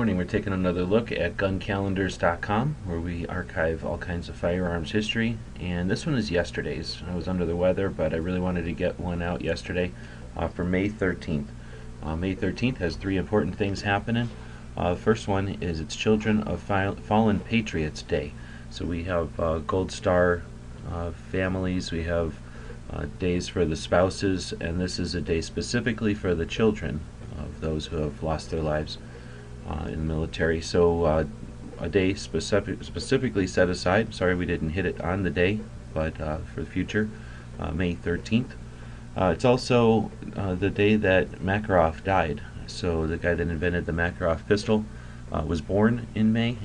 morning. We're taking another look at guncalendars.com, where we archive all kinds of firearms history, and this one is yesterday's. I was under the weather, but I really wanted to get one out yesterday for May 13th. May 13th has three important things happening. The first one is it's Children of Fallen Patriots Day. So we have Gold Star families, we have days for the spouses, and this is a day specifically for the children of those who have lost their lives in the military. So a day specifically set aside. Sorry we didn't hit it on the day, but for the future, May 13th. It's also the day that Makarov died. So the guy that invented the Makarov pistol was born in May.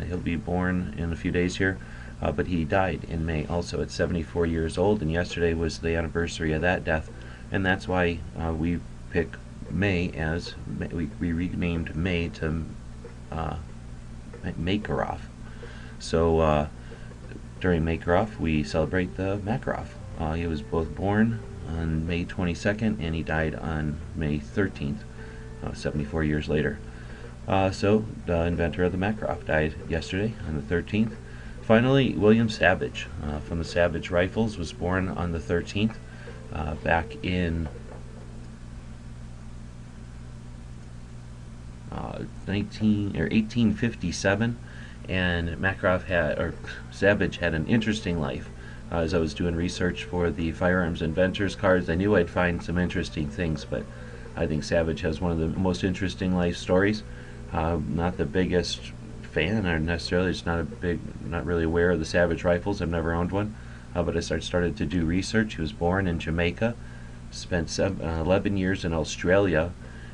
He'll be born in a few days here, but he died in May also at 74 years old, and yesterday was the anniversary of that death, and that's why we pick May as we renamed May to Makarov. So during Makarov we celebrate the Makarov. He was both born on May 22nd and he died on May 13th, 74 years later. So the inventor of the Makarov died yesterday on the 13th. Finally, William Savage from the Savage Rifles was born on the 13th back in 1857, and Savage had an interesting life. As I was doing research for the Firearms Inventors cards, I knew I'd find some interesting things, but I think Savage has one of the most interesting life stories. Not the biggest fan, or necessarily just not really aware of the Savage Rifles. I've never owned one, but I started to do research. He was born in Jamaica, spent 11 years in Australia.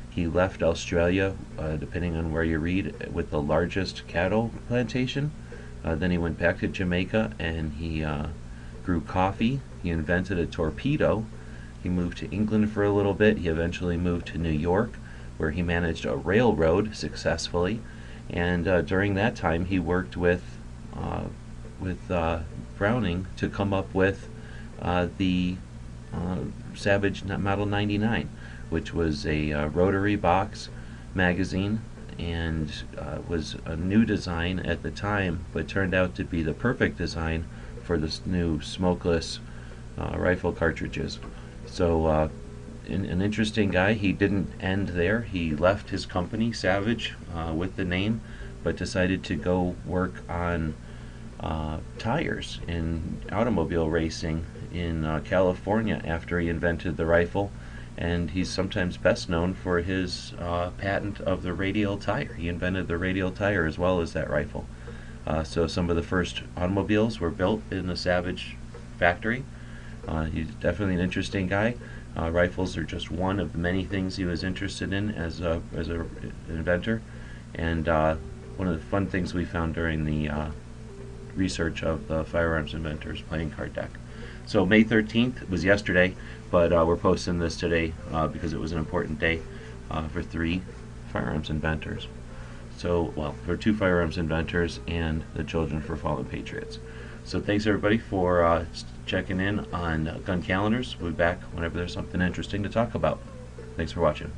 He left Australia, depending on where you read, with the largest cattle plantation. Then he went back to Jamaica and he grew coffee. He invented a torpedo. He moved to England for a little bit. He eventually moved to New York, where he managed a railroad successfully. And during that time, he worked with Browning to come up with the Savage Model 99, which was a rotary box magazine, and was a new design at the time, but turned out to be the perfect design for this new smokeless rifle cartridges. So an interesting guy. He didn't end there. He left his company, Savage, with the name, but decided to go work on tires in automobile racing in California after he invented the rifle. And he's sometimes best known for his patent of the radial tire. He invented the radial tire as well as that rifle. So some of the first automobiles were built in the Savage factory. He's definitely an interesting guy. Rifles are just one of the many things he was interested in as an inventor. And one of the fun things we found during the research of the Firearms Inventors playing card deck. So May 13th was yesterday, but we're posting this today because it was an important day for three firearms inventors. So, well, for two firearms inventors and the Children for Fallen Patriots. So thanks everybody for checking in on Gun Calendars. We'll be back whenever there's something interesting to talk about. Thanks for watching.